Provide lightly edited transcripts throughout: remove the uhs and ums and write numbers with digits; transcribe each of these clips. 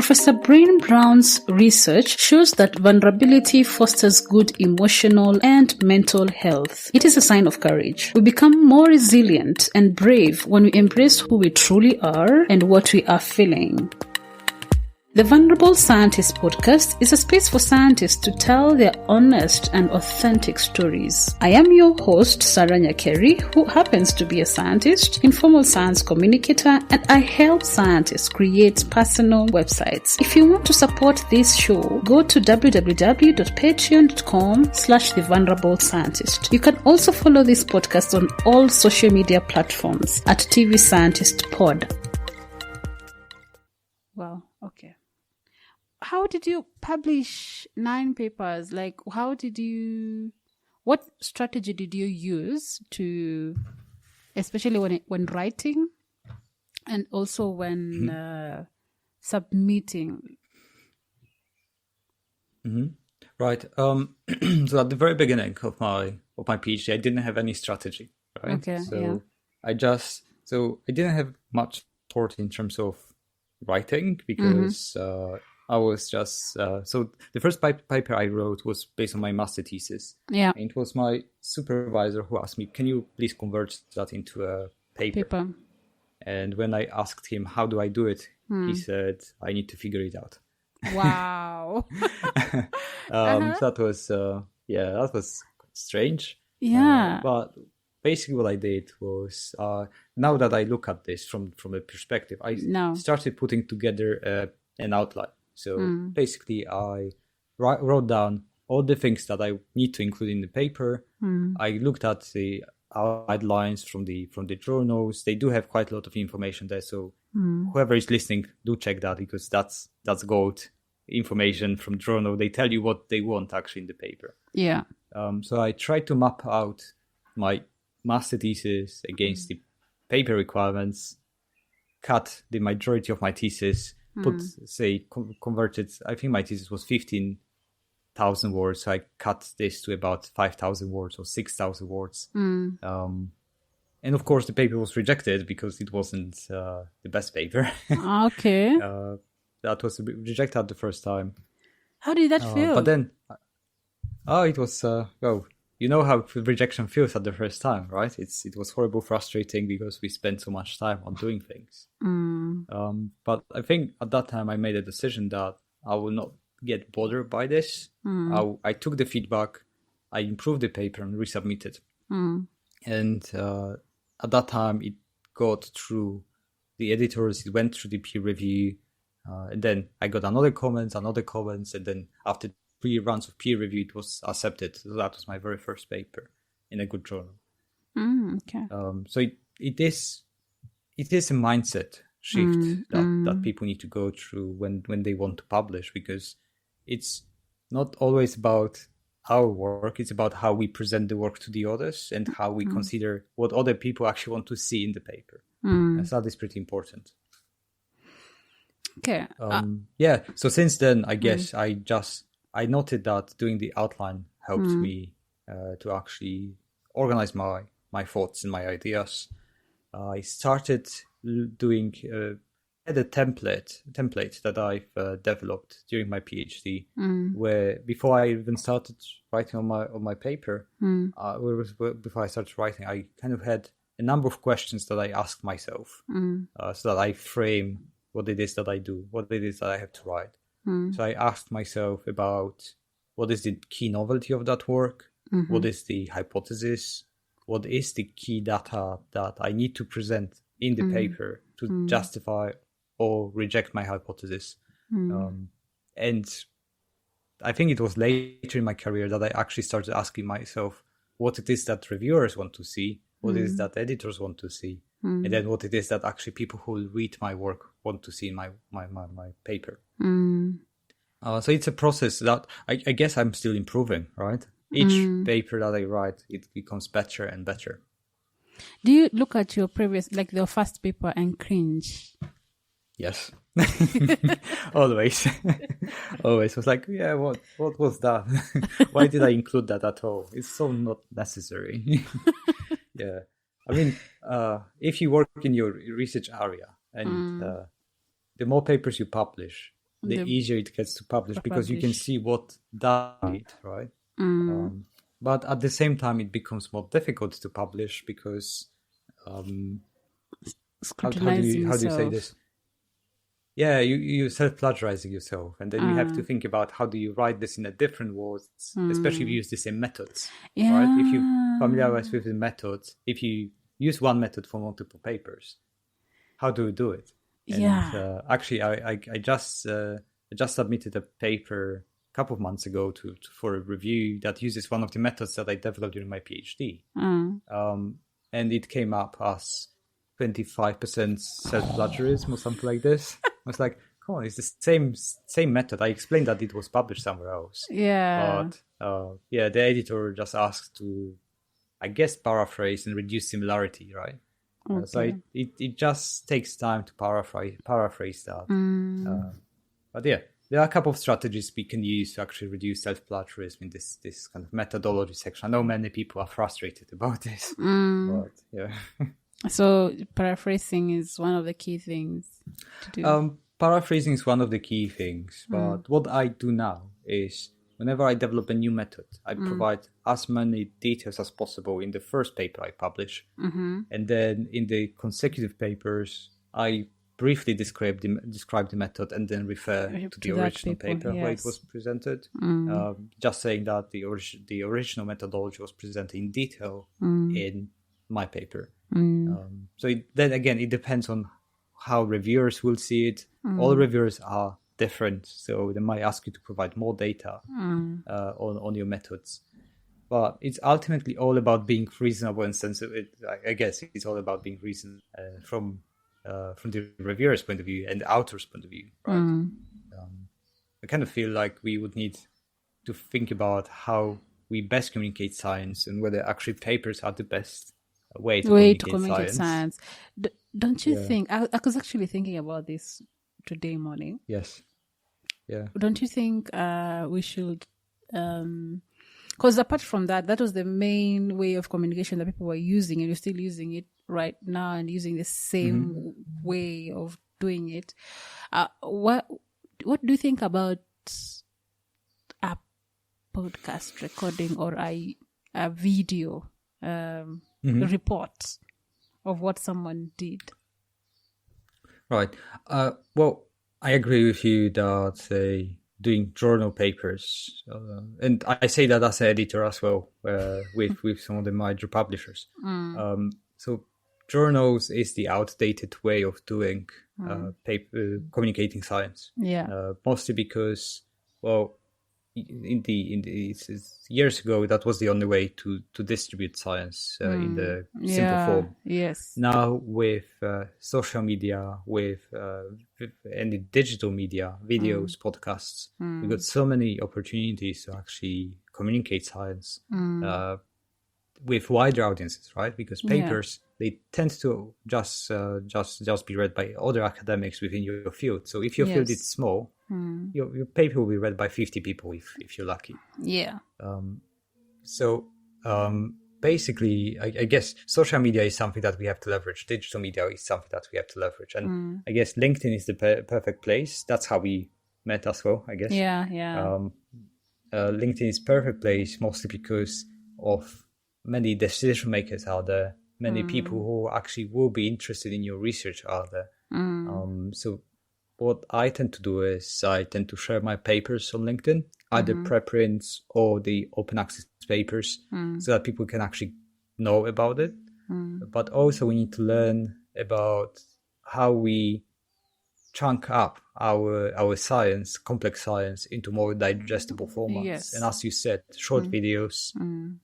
Professor Bryn Brown's research shows that vulnerability fosters good emotional and mental health. It is a sign of courage. We become more resilient and brave when we embrace who we truly are and what we are feeling. The Vulnerable Scientist podcast is a space for scientists to tell their honest and authentic stories. I am your host, Sarah Nyakeri, who happens to be a scientist, informal science communicator, and I help scientists create personal websites. If you want to support this show, go to www.patreon.com/thevulnerable-scientist. You can also follow this podcast on all social media platforms at TV Scientist Pod. Wow, okay. How did you publish 9 papers? What strategy did you use to, especially when writing and also when submitting? Right. So at the very beginning of my PhD, I didn't have any strategy, right? Okay. So I didn't have much support in terms of writing because I was just so the first paper I wrote was based on my master thesis. Yeah. And it was my supervisor who asked me, "Can you please convert that into a paper?" And when I asked him, "How do I do it?" He said, "I need to figure it out." Wow. So that was strange. Yeah. But basically what I did was, now that I look at this from a perspective, I started putting together an outline. So basically I wrote down all the things that I need to include in the paper. I looked at the guidelines from the journals. They do have quite a lot of information there. So whoever is listening, do check that, because that's gold information from journal. They tell you what they want actually in the paper. Yeah. So I tried to map out my master thesis against the paper requirements, cut the majority of my thesis, converted, I think my thesis was 15,000 words. So I cut this to about 5,000 words or 6,000 words. And of course the paper was rejected because it wasn't the best paper. Okay. That was rejected at the first time. How did that feel? But then, it was, you know how rejection feels at the first time, right? It was horrible, frustrating, because we spent so much time on doing things. But I think at that time I made a decision that I will not get bothered by this. I took the feedback, I improved the paper and resubmitted. And at that time it got through the editors, it went through the peer review, and then I got another comments, and then after 3 rounds of peer review, it was accepted. So that was my very first paper in a good journal. Okay. So it is a mindset shift that people need to go through when they want to publish, because it's not always about our work. It's about how we present the work to the others and how we consider what other people actually want to see in the paper. And so that is pretty important. Okay. So since then, I guess I noted that doing the outline helped me to actually organize my thoughts and my ideas. I started doing a template that I've developed during my PhD, where before I even started writing on my paper, before I started writing, I kind of had a number of questions that I asked myself, so that I frame what it is that I do, what it is that I have to write. So I asked myself about what is the key novelty of that work, what is the hypothesis, what is the key data that I need to present in the paper to justify or reject my hypothesis. And I think it was later in my career that I actually started asking myself what it is that reviewers want to see, what it is that editors want to see, and then what it is that actually people who will read my work want to see in my paper. So it's a process that I guess I'm still improving, right? Each paper that I write, it becomes better and better. Do you look at your previous, like your first paper, and cringe? Yes. Always. Always. I was like, yeah, what was that? Why did I include that at all? It's so not necessary. Yeah. I mean, if you work in your research area and the more papers you publish, the easier it gets to publish, because you can see what done it, right? But at the same time, it becomes more difficult to publish because how do you say this? Yeah, you self-plagiarizing yourself, and then you have to think about how do you write this in a different words, especially if you use the same methods, right? If you familiarize with the methods, if you use one method for multiple papers, how do you do it? And actually, I just submitted a paper a couple of months ago for a review that uses one of the methods that I developed during my PhD, and it came up as 25% self-plagiarism or something like this. I was like, come on, it's the same method. I explained that it was published somewhere else. Yeah. But the editor just asked to, I guess, paraphrase and reduce similarity, right? Okay. So it just takes time to paraphrase that. But yeah, there are a couple of strategies we can use to actually reduce self-plagiarism in this kind of methodology section. I know many people are frustrated about this, but yeah. So paraphrasing is one of the key things to do. Paraphrasing is one of the key things, but what I do now is whenever I develop a new method, I provide as many details as possible in the first paper I publish, and then in the consecutive papers, I briefly describe the method and then refer to the original paper where it was presented, just saying that the original methodology was presented in detail in my paper. So then again, it depends on how reviewers will see it. All reviewers are different, so they might ask you to provide more data on your methods. But it's ultimately all about being reasonable and sensible. I guess it's all about being reasonable from the reviewer's point of view and the author's point of view, right? I kind of feel like we would need to think about how we best communicate science and whether actually papers are the best way to communicate science. Don't you think? I was actually thinking about this today morning. Yes. Yeah. Don't you think we should? Because apart from that was the main way of communication that people were using, and you're still using it right now, and using the same way of doing it. What do you think about a podcast recording or a video report of what someone did? Right. Well, I agree with you that doing journal papers, and I say that as an editor as well, with some of the major publishers. So journals is the outdated way of doing communicating science. Yeah. Mostly because, well, years ago that was the only way to distribute science in the simple form. Yes. Now with social media, with any digital media, videos, podcasts, we got so many opportunities to actually communicate science with wider audiences, right? Because papers they tend to just be read by other academics within your field. So if your field is small, your paper will be read by 50 people if you're lucky. Yeah. Basically, I guess social media is something that we have to leverage. Digital media is something that we have to leverage. And I guess LinkedIn is the perfect place. That's how we met as well, I guess. Yeah. LinkedIn is perfect place mostly because of many decision makers out there. Many people who actually will be interested in your research are there. So what I tend to do is I tend to share my papers on LinkedIn, either preprints or the open access papers, so that people can actually know about it. But also we need to learn about how we chunk up our science, complex science, into more digestible formats. Yes. And as you said, short videos,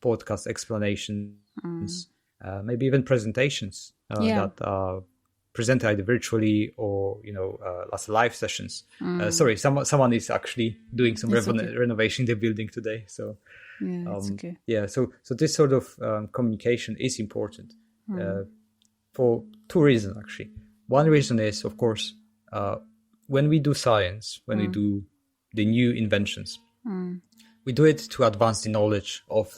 podcast explanations, maybe even presentations that are presented either virtually or as live sessions. Sorry, someone is actually doing some renovation in the building today. So it's okay. So this sort of communication is important for two reasons actually. One reason is, of course, when we do science, when we do the new inventions, we do it to advance the knowledge of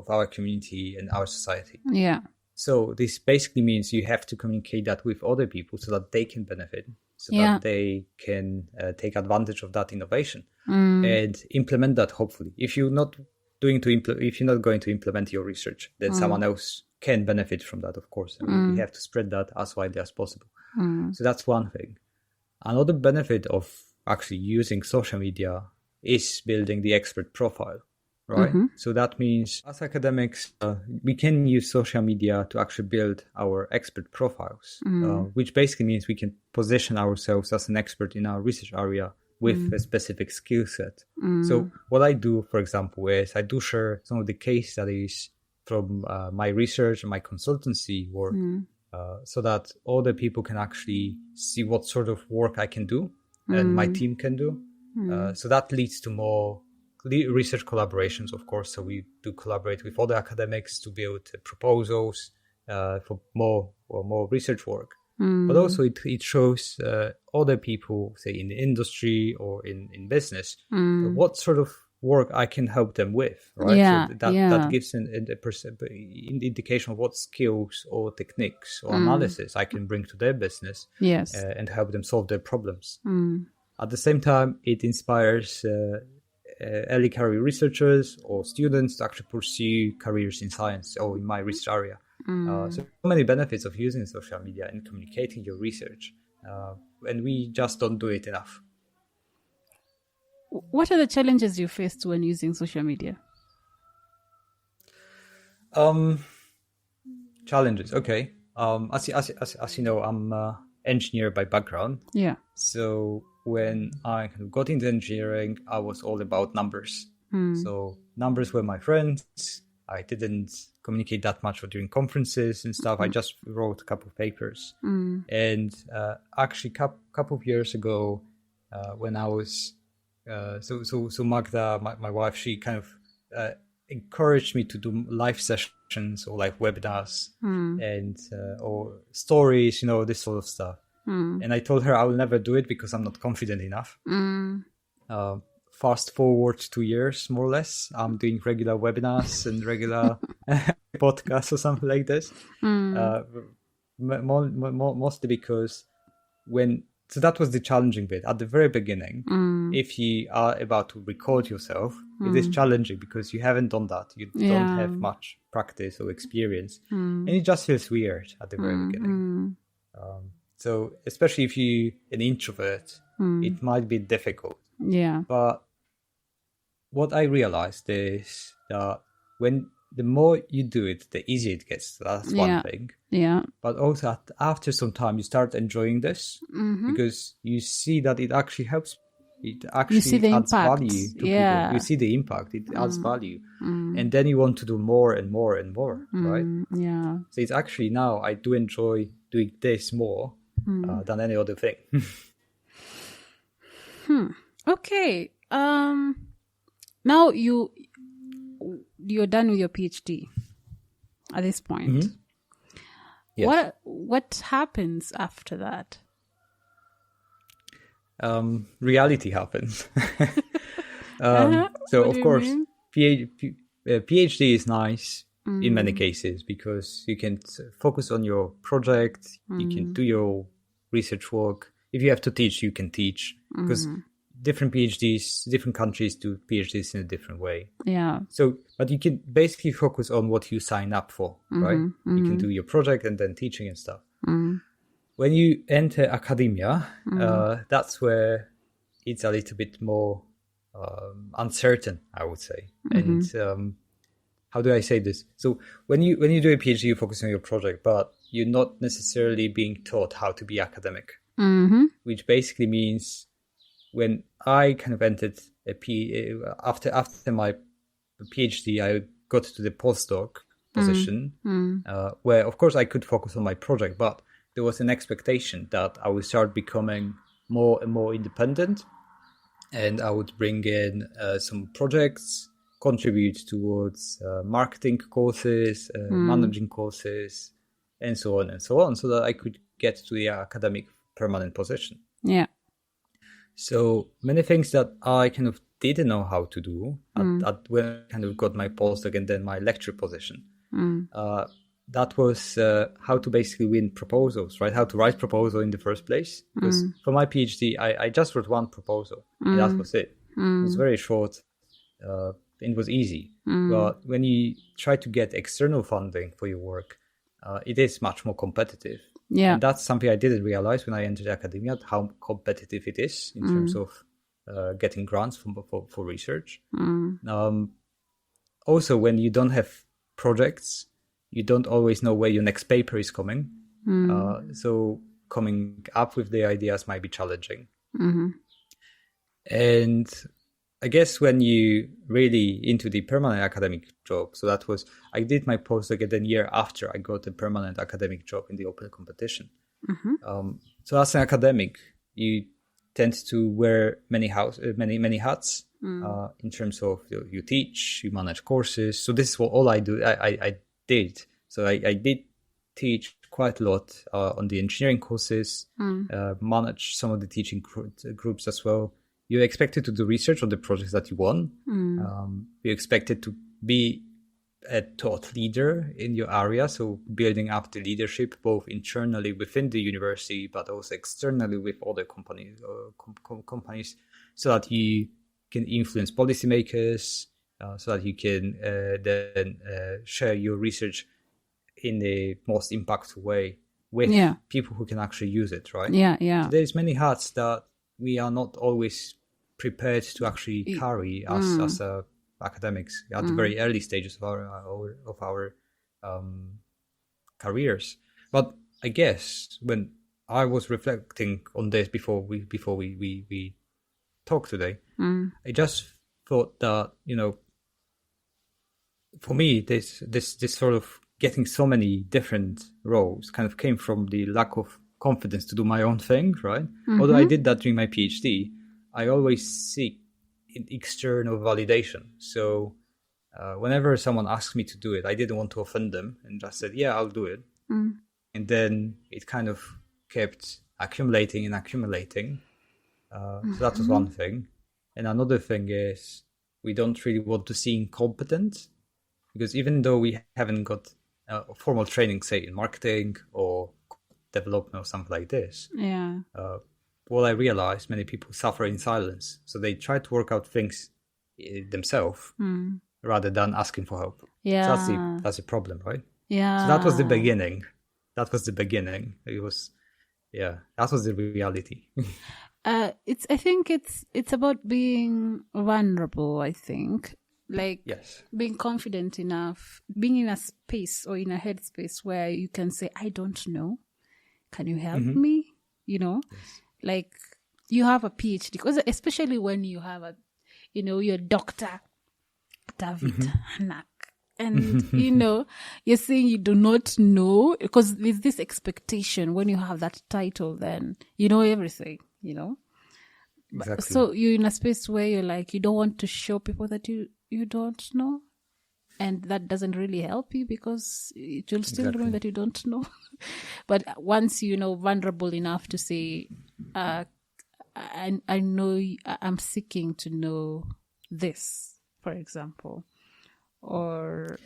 our community and our society. Yeah. So this basically means you have to communicate that with other people so that they can benefit. so that they can take advantage of that innovation and implement that. Hopefully, if you're not going to implement your research, then someone else can benefit from that, of course. And we have to spread that as widely as possible. So that's one thing. Another benefit of actually using social media is building the expert profile, right? So that means as academics, we can use social media to actually build our expert profiles, which basically means we can position ourselves as an expert in our research area with a specific skill set. So what I do, for example, is I do share some of the case studies from my research and my consultancy work, so that other people can actually see what sort of work I can do and my team can do. So that leads to more research collaborations, of course. So we do collaborate with other academics to build proposals for more research work. But also it shows other people, say in the industry or in business, what sort of work I can help them with, right? So that gives an indication of what skills or techniques or analysis I can bring to their business, and help them solve their problems. At the same time, it inspires early career researchers or students to actually pursue careers in science or in my research area. So many benefits of using social media and communicating your research, and we just don't do it enough. What are the challenges you faced when using social media? Challenges, okay. As you know, I'm an engineer by background. Yeah. So when I got into engineering, I was all about numbers. So numbers were my friends. I didn't communicate that much during conferences and stuff. I just wrote a couple of papers. And actually, couple of years ago, when I was so Magda, my wife, she kind of encouraged me to do live sessions or live webinars and or stories, this sort of stuff. And I told her I will never do it because I'm not confident enough. Fast forward 2 years, more or less, I'm doing regular webinars and regular podcasts or something like this. Mostly because so that was the challenging bit at the very beginning. If you are about to record yourself, it is challenging because you haven't done that. You don't have much practice or experience, and it just feels weird at the very beginning. So especially if you're an introvert, it might be difficult. Yeah. But what I realized is that the more you do it, the easier it gets. So that's one thing. Yeah. But also after some time, you start enjoying this because you see that it actually helps. It actually adds value to people. You see the impact. It adds value. And then you want to do more and more and more, right? Yeah. So it's actually now I do enjoy doing this more than any other thing. Okay. Now you're done with your PhD at this point. Yes. What happens after that? Reality happens. So of course, PhD is nice in many cases because you can focus on your project. You can do your research work. If you have to teach, you can teach because different PhDs, different countries do PhDs in a different way. Yeah. So, but you can basically focus on what you sign up for, right? You can do your project and then teaching and stuff. When you enter academia, that's where it's a little bit more uncertain, I would say. And how do I say this? So when you do a PhD, you focus on your project, but you're not necessarily being taught how to be academic, which basically means when I kind of entered after my PhD, I got to the postdoc position, where of course I could focus on my project, but there was an expectation that I would start becoming more and more independent, and I would bring in some projects, contribute towards marketing courses, managing courses, and so on, so that I could get to the academic permanent position. Yeah. So many things that I kind of didn't know how to do when I kind of got my postdoc and then my lecture position. that was how to basically win proposals, right? How to write proposal in the first place. Because for my PhD, I just wrote one proposal, and that was it. It was very short. It was easy. But when you try to get external funding for your work, it is much more competitive. Yeah. And that's something I didn't realize when I entered academia, how competitive it is in terms of getting grants for research. Also, when you don't have projects, you don't always know where your next paper is coming. So coming up with the ideas might be challenging. And I guess when you really into the permanent academic job, so that was, I did my postdoc at a year after I got a permanent academic job in the open competition. So as an academic, you tend to wear many hats in terms of you teach, you manage courses. So this is what all I do. I did. So I did teach quite a lot on the engineering courses, manage some of the teaching groups as well. You're expected to do research on the projects that you won. You're expected to be a thought leader in your area, so building up the leadership both internally within the university, but also externally with other companies, companies, so that you can influence policymakers, so that you can then share your research in the most impactful way with people who can actually use it, right? So there's many hats that we are not always prepared to actually carry as academics at the very early stages of our careers. But I guess when I was reflecting on this before we talked today, I just thought that, you know, for me this sort of getting so many different roles kind of came from the lack of confidence to do my own thing, right? Although I did that during my PhD, I always seek external validation. So whenever someone asked me to do it, I didn't want to offend them and just said, yeah, I'll do it. And then it kind of kept accumulating and accumulating. So that was one thing. And another thing is we don't really want to seem incompetent, because even though we haven't got formal training, say in marketing or development or something like this, what I realized, many people suffer in silence. So they try to work out things themselves rather than asking for help. So that's a problem, right? So that was the beginning. It was, that was the reality. I think it's about being vulnerable, I think. Like being confident enough, being in a space or in a headspace where you can say, I don't know. Can you help me? You know, like you have a PhD, because especially when you have you're Dr. Dawid Hanak, and, you're saying you do not know, because there's this expectation when you have that title, then you know everything, Exactly. So you're in a space where you're like, you don't want to show people that you don't know. And that doesn't really help you, because it will still remember that you don't know. But once vulnerable enough to say, I know I'm seeking to know this, for example, or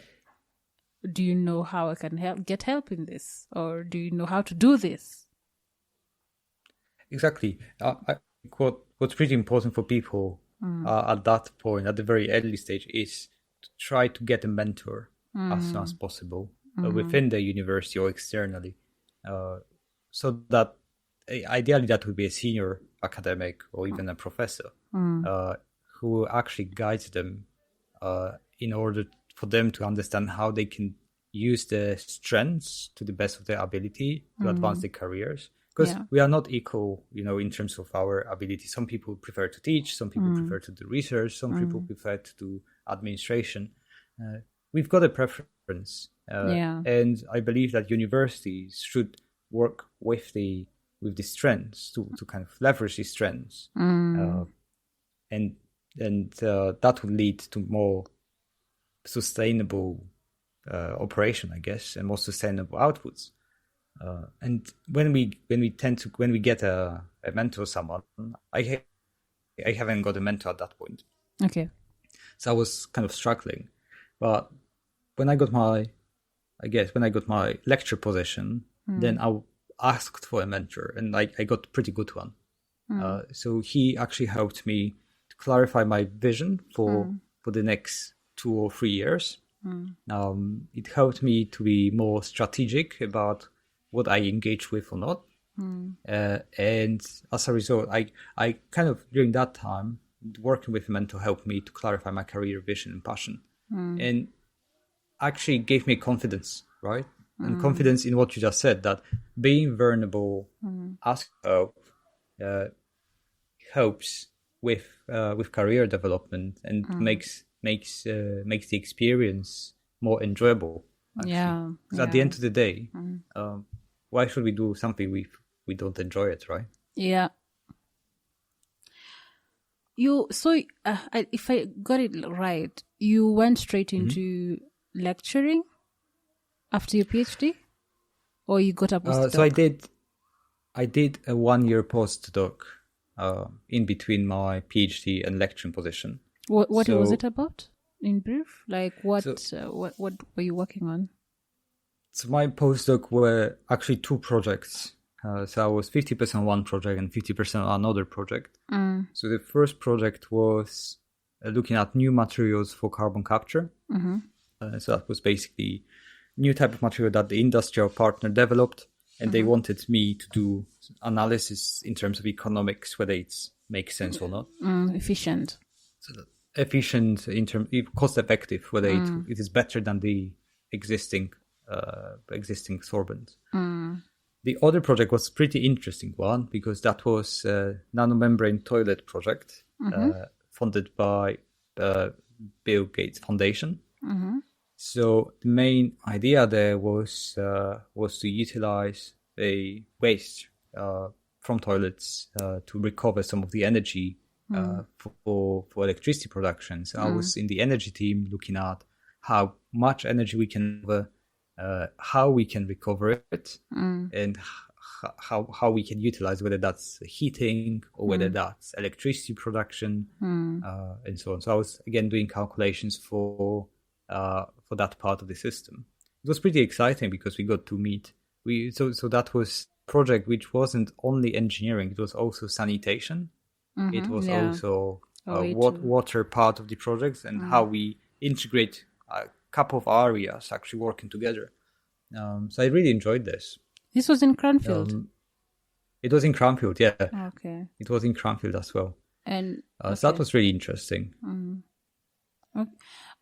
do you know how I can get help in this, or do you know how to do this? Exactly. What's pretty important for people at that point, at the very early stage, is to try to get a mentor as soon as possible within the university or externally, so that ideally that would be a senior academic or even a professor who actually guides them in order for them to understand how they can use their strengths to the best of their ability to advance their careers. Because we are not equal, in terms of our ability. Some people prefer to teach, some people prefer to do research, some people prefer to do administration. We've got a preference. And I believe that universities should work with the strengths to kind of leverage these strengths. And that would lead to more sustainable operation, I guess, and more sustainable outputs. And when we get a mentor, someone, I haven't got a mentor at that point. Okay. So I was kind of struggling, but when I got my I guess when I got my lecture position, then I asked for a mentor, and I got a pretty good one. So he actually helped me to clarify my vision for the next 2 or 3 years. It helped me to be more strategic about what I engage with or not. And as a result, I kind of, during that time, working with a mentor helped me to clarify my career vision and passion. And actually gave me confidence, right? And confidence in what you just said, that being vulnerable, ask help, helps with career development and makes the experience more enjoyable. Actually. Yeah. Because at the end of the day, why should we do something we don't enjoy it, right? Yeah. If I got it right, you went straight into lecturing after your PhD, or you got a postdoc? So I did a 1-year postdoc in between my PhD and lecturing position. What was it about, in brief? Like what were you working on? So my postdoc were actually 2 projects. So I was 50% on one project and 50% on another project. So the first project was looking at new materials for carbon capture. So that was basically new type of material that the industrial partner developed, and they wanted me to do analysis in terms of economics, whether it makes sense or not. Efficient. So efficient in terms, cost effective, whether it is better than the existing sorbent. The other project was pretty interesting one, because that was a nanomembrane toilet project funded by Bill Gates Foundation. So the main idea there was to utilize a waste from toilets to recover some of the energy for electricity production. So I was in the energy team looking at how much energy we can how we can recover it, and how we can utilize, whether that's heating or whether that's electricity production, and so on. So I was again doing calculations for that part of the system. It was pretty exciting because we got to meet. So that was a project which wasn't only engineering; it was also sanitation. It was also water part of the projects, and how we integrate a couple of areas actually working together. So I really enjoyed this. This was in Cranfield? It was in Cranfield, yeah. Okay. It was in Cranfield as well. And so that was really interesting. Okay.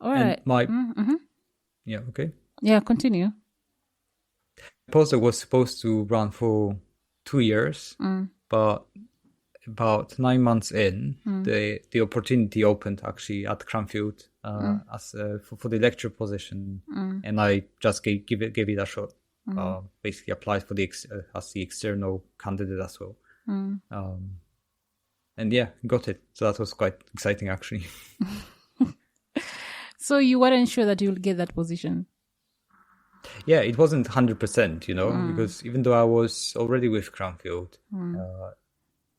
All right. And yeah, okay. Yeah, continue. The postdoc was supposed to run for 2 years, but about 9 months in, the opportunity opened actually at Cranfield as for the lecture position, and I just gave it a shot. Basically applied for as the external candidate as well, and yeah, got it. So that was quite exciting actually. So you weren't sure that you'll get that position? Yeah, it wasn't 100%, because even though I was already with Cranfield,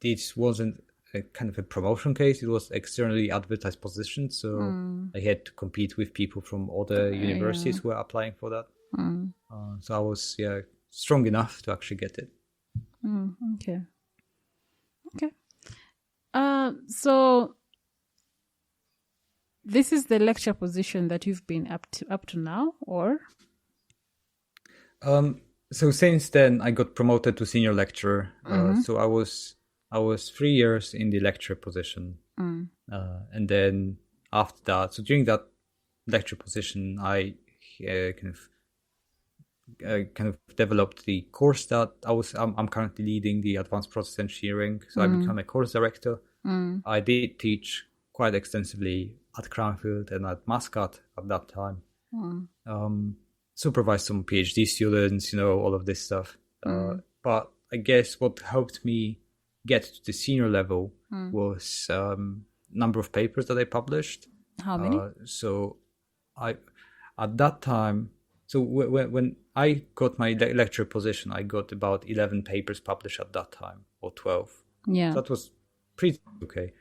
this wasn't a kind of a promotion case. It was externally advertised position, so I had to compete with people from other universities who were applying for that. So I was strong enough to actually get it. Okay. So this is the lecture position that you've been up to now, or? So since then I got promoted to senior lecturer. So I was 3 years in the lecture position, and then after that, so during that lecture position, I kind of developed the course that I'm currently leading, the advanced process engineering. So I became a course director. I did teach quite extensively at Cranfield and at Muscat at that time. Supervised some PhD students, all of this stuff. But I guess what helped me get to the senior level was number of papers that I published. How many? So at that time, so when I got my lecture position, I got about 11 papers published at that time, or 12. Yeah. So that was pretty okay.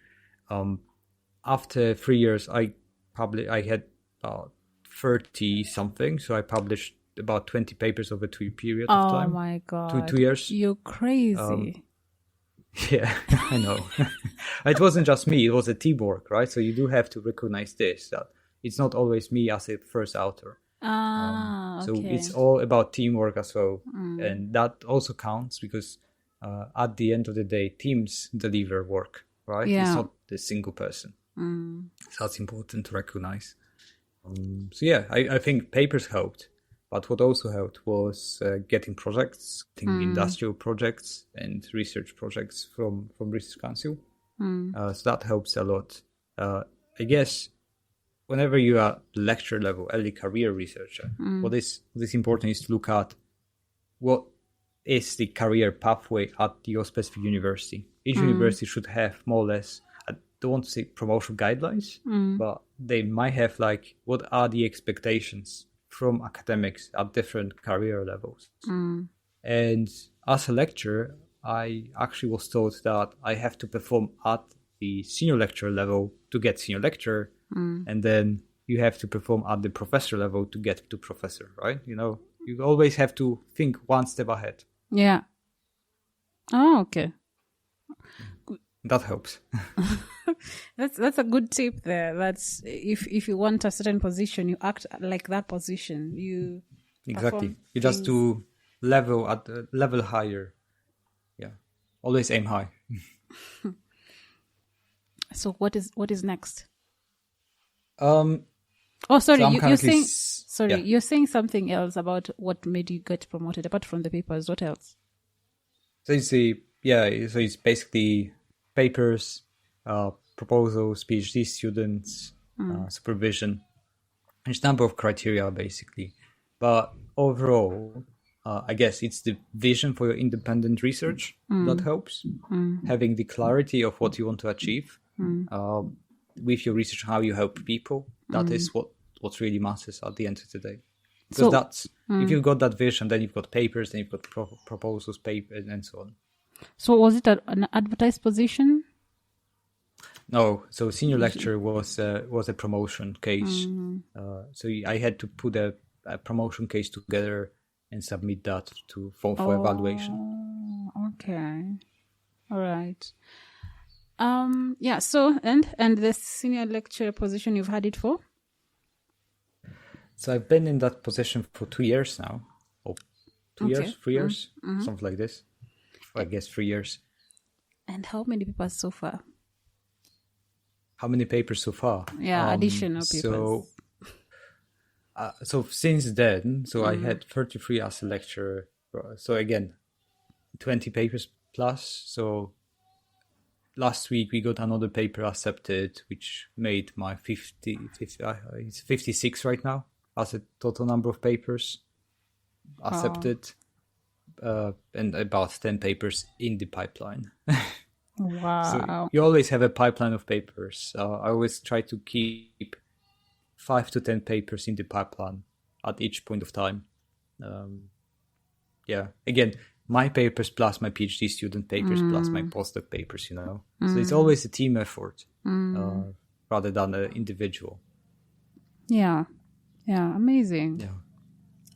After 3 years, I had 30 something. So I published about 20 papers over 2 period of time. Oh my God. 2 years. You're crazy. Yeah, I know. It wasn't just me, it was a teamwork, right? So you do have to recognize this, that it's not always me as a first author. So Okay. it's all about teamwork as well. And that also counts because at the end of the day, teams deliver work, right? Yeah. It's not the single person. So that's important to recognize. So yeah, I think papers helped. But what also helped was getting projects, getting industrial projects and research projects from Research Council. So that helps a lot. I guess whenever you are lecturer level, early career researcher, what is important is to look at what is the career pathway at your specific university. Each university should have more or less, I don't want to say promotion guidelines, but they might have like, what are the expectations from academics at different career levels. And as a lecturer, I actually was told that I have to perform at the senior lecturer level to get senior lecturer, and then you have to perform at the professor level to get to professor, right? You know, you always have to think one step ahead. Yeah. Oh, okay. That helps. That's a good tip there. That's if you want a certain position, you act like that position. You Exactly. You just do level higher. Yeah. Always aim high. So what is next? Um Oh, sorry, So I'm you're currently saying yeah. you're saying something else about what made you get promoted apart from the papers. What else? So it's basically papers, proposals, PhD students, supervision. There's a number of criteria basically, but overall, I guess it's the vision for your independent research that helps. Having the clarity of what you want to achieve with your research, how you help people. That is what really matters at the end of the day. Because that's if you've got that vision, then you've got papers, then you've got proposals, papers, and so on. So was it an advertised position? No, so senior lecturer was a promotion case. So I had to put a promotion case together and submit that for evaluation. Okay, all right. Yeah. So and the senior lecturer position, you've had it for? So I've been in that position for 2 years now, or 2 years, 3 years, something like this. I guess 3 years. And how many papers so far? How many papers so far? Yeah, additional papers. So since then, I had 33 as a lecturer. So again, 20 papers plus. So last week we got another paper accepted, which made my 50 it's 56 right now as a total number of papers accepted. And about 10 papers in the pipeline. Wow. So you always have a pipeline of papers. I always try to keep 5 to 10 papers in the pipeline at each point of time. Again, my papers plus my PhD student papers plus my postdoc papers, you know. So it's always a team effort rather than an individual. Yeah. Yeah, amazing. Yeah.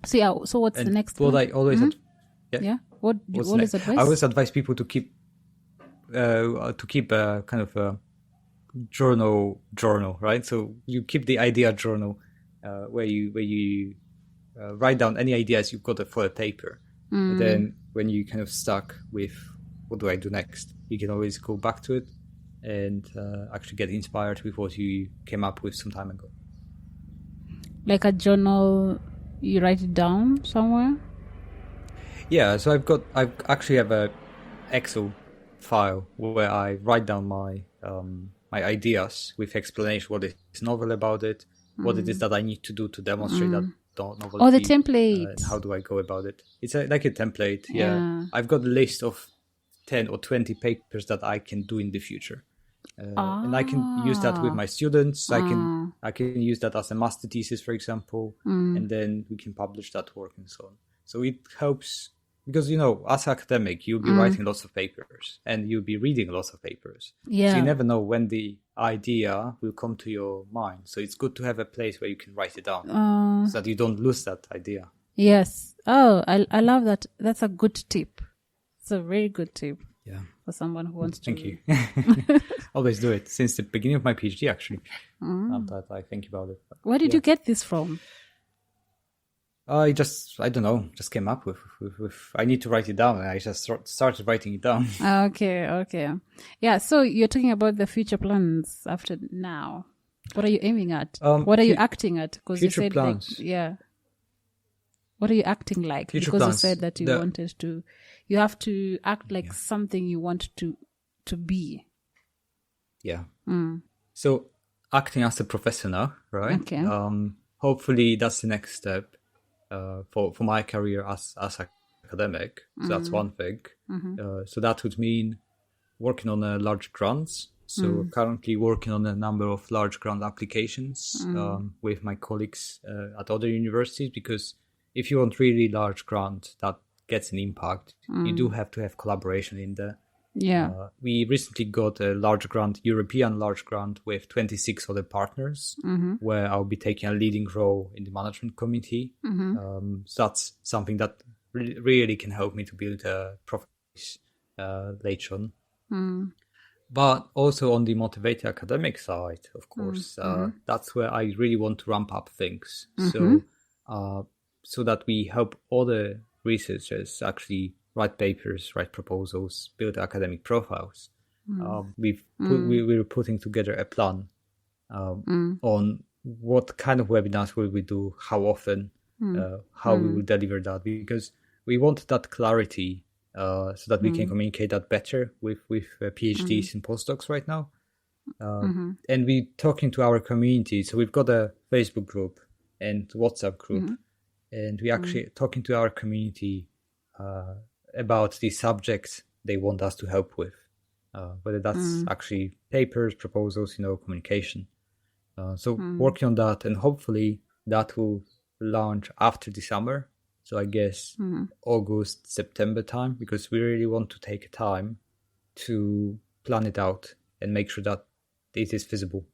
So what's the next what one? I always What do you always advise? I always advise people to keep a kind of a journal, right? So you keep the idea journal where you write down any ideas you've got for a paper. And then when you kind of stuck with what do I do next, you can always go back to it and actually get inspired with what you came up with some time ago. Like a journal, you write it down somewhere? Yeah, so I actually have a Excel file where I write down my my ideas with explanation what is novel about it, what it is that I need to do to demonstrate that novelty. Oh, the template. And how do I go about it? It's like a template. Yeah. I've got a list of 10 or 20 papers that I can do in the future. And I can use that with my students. I can use that as a master thesis, for example, and then we can publish that work and so on. So it helps because, you know, as an academic, you'll be writing lots of papers and you'll be reading lots of papers. Yeah. So you never know when the idea will come to your mind. So it's good to have a place where you can write it down so that you don't lose that idea. Yes. Oh, I love that. That's a good tip. It's a very good tip. Yeah. For someone who wants Thank to. you. Always do it since the beginning of my PhD, actually. Not that I think about it. Where did you get this from? I don't know, just came up with I need to write it down, and I just started writing it down. Okay. Yeah, so you're talking about the future plans after now. What are you aiming at? What are you acting at? Because you said plans. What are you acting like? Future because plans. You said that you have to act like something you want to be. Yeah. So acting as a professor now, right? Okay. Hopefully that's the next step for my career as an academic. So that's one thing. So that would mean working on large grants. So currently working on a number of large grant applications with my colleagues at other universities, because if you want really large grant that gets an impact, you do have to have collaboration in there. Yeah. We recently got a large grant, European large grant, with 26 other partners, where I'll be taking a leading role in the management committee. So that's something that really can help me to build a profit later on. But also on the motivated academic side, of course, that's where I really want to ramp up things. So that we help other researchers actually write papers, write proposals, build academic profiles. We're putting together a plan on what kind of webinars will we do, how often, how we will deliver that, because we want that clarity so that we can communicate that better with PhDs and postdocs right now. And we're talking to our community. So we've got a Facebook group and WhatsApp group, and we're actually talking to our community about the subjects they want us to help with, whether that's actually papers, proposals, communication. So working on that, and hopefully that will launch after the summer. So I guess August, September time, because we really want to take time to plan it out and make sure that it is feasible.